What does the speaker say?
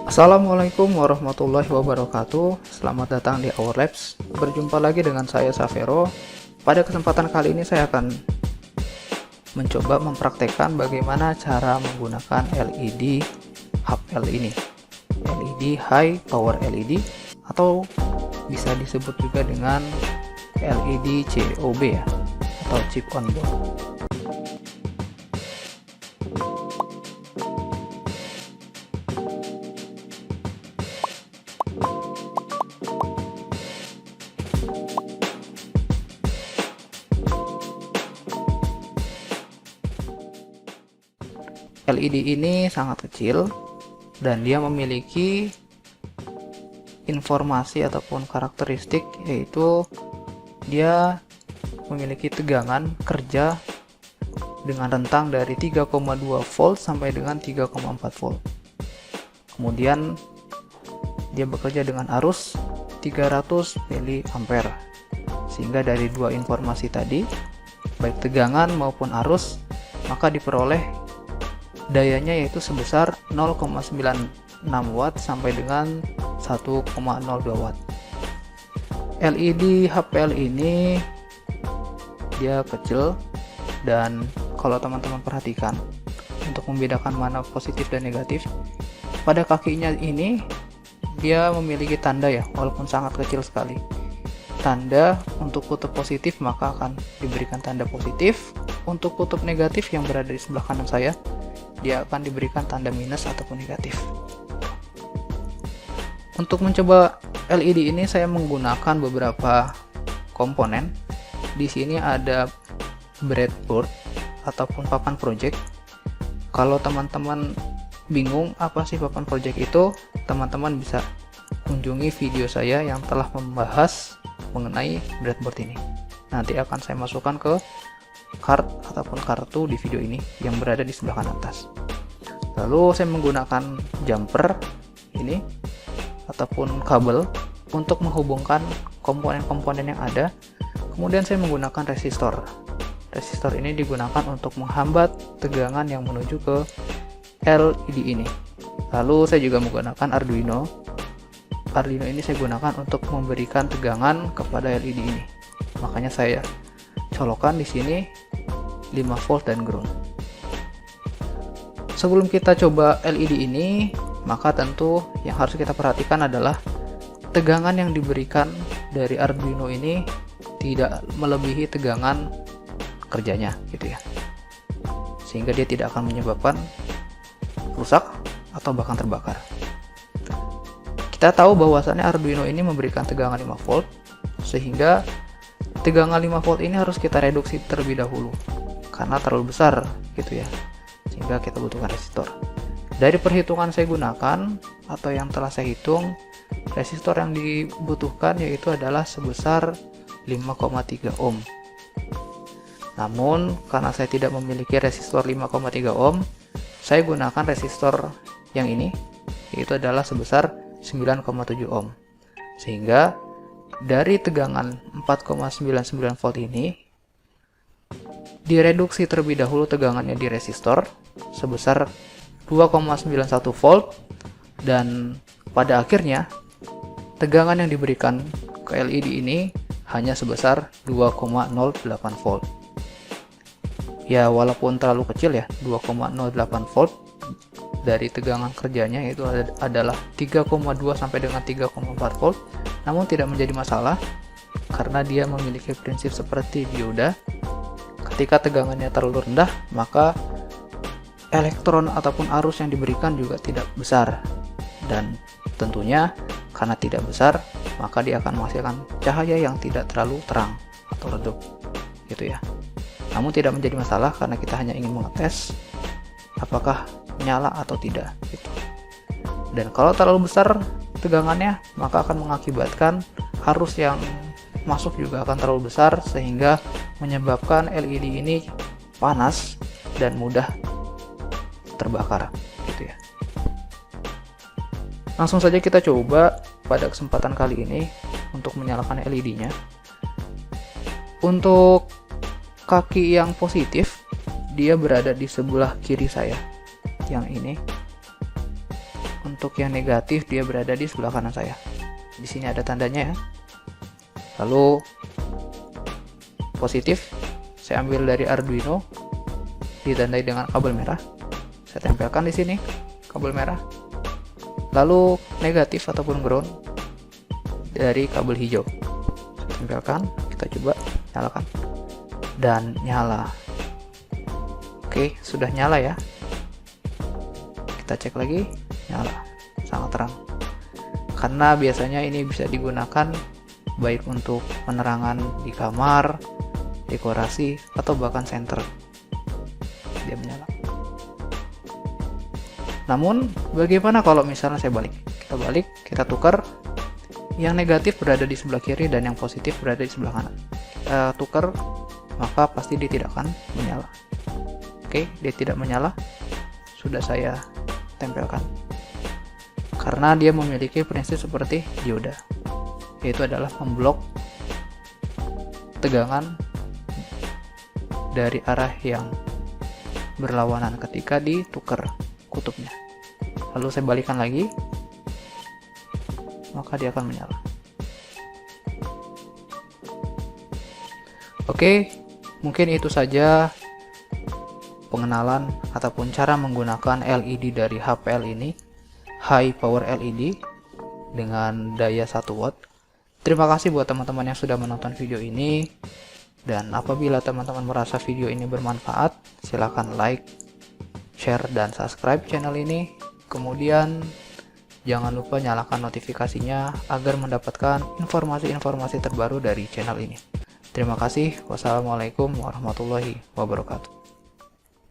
Assalamualaikum warahmatullahi wabarakatuh. Selamat datang di Our Labs. Berjumpa lagi dengan saya Safero. Pada kesempatan kali ini saya akan mencoba mempraktekkan bagaimana cara menggunakan LED HPL ini. LED High Power LED atau bisa disebut juga dengan LED COB ya, atau Chip on Board. LED ini sangat kecil dan dia memiliki informasi ataupun karakteristik, yaitu dia memiliki tegangan kerja dengan rentang dari 3,2 volt sampai dengan 3,4 volt. Kemudian dia bekerja dengan arus 300 mA. Sehingga dari dua informasi tadi, baik tegangan maupun arus, maka diperoleh dayanya yaitu sebesar 0,96 watt sampai dengan 1,02 watt. LED HPL ini dia kecil, dan kalau teman-teman perhatikan untuk membedakan mana positif dan negatif, pada kakinya ini dia memiliki tanda ya, walaupun sangat kecil sekali. Tanda untuk kutub positif maka akan diberikan tanda positif, untuk kutub negatif yang berada di sebelah kanan saya dia akan diberikan tanda minus ataupun negatif. Untuk mencoba LED ini saya menggunakan beberapa komponen. Di sini ada breadboard ataupun papan project. Kalau teman-teman bingung apa sih papan project itu, teman-teman bisa kunjungi video saya yang telah membahas mengenai breadboard ini. Nanti akan saya masukkan ke ataupun kartu di video ini yang berada di sebelah kanan atas. Lalu saya menggunakan jumper ini ataupun kabel untuk menghubungkan komponen-komponen yang ada. Kemudian saya menggunakan resistor. Resistor ini digunakan untuk menghambat tegangan yang menuju ke LED ini. Lalu saya juga menggunakan Arduino. Arduino ini saya gunakan untuk memberikan tegangan kepada LED ini. Makanya saya colokan di sini 5 volt dan ground. Sebelum kita coba LED ini, maka tentu yang harus kita perhatikan adalah tegangan yang diberikan dari Arduino ini tidak melebihi tegangan kerjanya gitu ya. Sehingga dia tidak akan menyebabkan rusak atau bahkan terbakar. Kita tahu bahwasannya Arduino ini memberikan tegangan 5 volt, sehingga tegangan 5 volt ini harus kita reduksi terlebih dahulu karena terlalu besar gitu ya, sehingga kita butuhkan resistor. Dari perhitungan saya gunakan atau yang telah saya hitung, resistor yang dibutuhkan yaitu adalah sebesar 5,3 ohm. Namun karena saya tidak memiliki resistor 5,3 ohm, saya gunakan resistor yang ini, yaitu adalah sebesar 9,7 ohm. Sehingga dari tegangan 4,99 volt ini direduksi terlebih dahulu tegangannya di resistor sebesar 2,91 volt, dan pada akhirnya tegangan yang diberikan ke LED ini hanya sebesar 2,08 volt. Ya, walaupun terlalu kecil ya, 2,08 volt dari tegangan kerjanya itu adalah 3,2 sampai dengan 3,4 volt. Namun tidak menjadi masalah karena dia memiliki prinsip seperti dioda. Ketika tegangannya terlalu rendah, maka elektron ataupun arus yang diberikan juga tidak besar, dan tentunya karena tidak besar maka dia akan menghasilkan cahaya yang tidak terlalu terang atau redup gitu ya. Namun tidak menjadi masalah karena kita hanya ingin mengetes apakah nyala atau tidak gitu. Dan kalau terlalu besar tegangannya, maka akan mengakibatkan arus yang masuk juga akan terlalu besar, sehingga menyebabkan LED ini panas dan mudah terbakar gitu ya. Langsung saja kita coba pada kesempatan kali ini untuk menyalakan LED-nya. Untuk kaki yang positif, dia berada di sebelah kiri saya yang ini. untuk yang negatif dia berada di sebelah kanan saya. Di sini ada tandanya ya. Lalu positif saya ambil dari Arduino, ditandai dengan kabel merah. Saya tempelkan di sini kabel merah. Lalu negatif ataupun ground dari kabel hijau. Saya tempelkan, kita coba nyalakan. Dan nyala. Oke, sudah nyala ya. Kita cek lagi, nyala. Sangat terang. Karena biasanya ini bisa digunakan baik untuk penerangan di kamar, dekorasi, atau bahkan senter. Dia menyala. Namun, bagaimana kalau misalnya saya balik? Kita balik, kita tukar. Yang negatif berada di sebelah kiri dan yang positif berada di sebelah kanan. Kita tukar, maka pasti dia tidak akan menyala. Oke, dia tidak menyala. Sudah saya tempelkan. Karena dia memiliki prinsip seperti dioda, yaitu adalah memblok tegangan dari arah yang berlawanan ketika ditukar kutubnya. Lalu saya balikan lagi, maka dia akan menyala. Oke, mungkin itu saja pengenalan ataupun cara menggunakan LED dari HPL ini, High Power LED dengan daya 1 watt. Terima kasih buat teman-teman yang sudah menonton video ini. Dan apabila teman-teman merasa video ini bermanfaat, silakan like, share, dan subscribe channel ini. Kemudian jangan lupa nyalakan notifikasinya agar mendapatkan informasi-informasi terbaru dari channel ini. Terima kasih. Wassalamualaikum warahmatullahi wabarakatuh.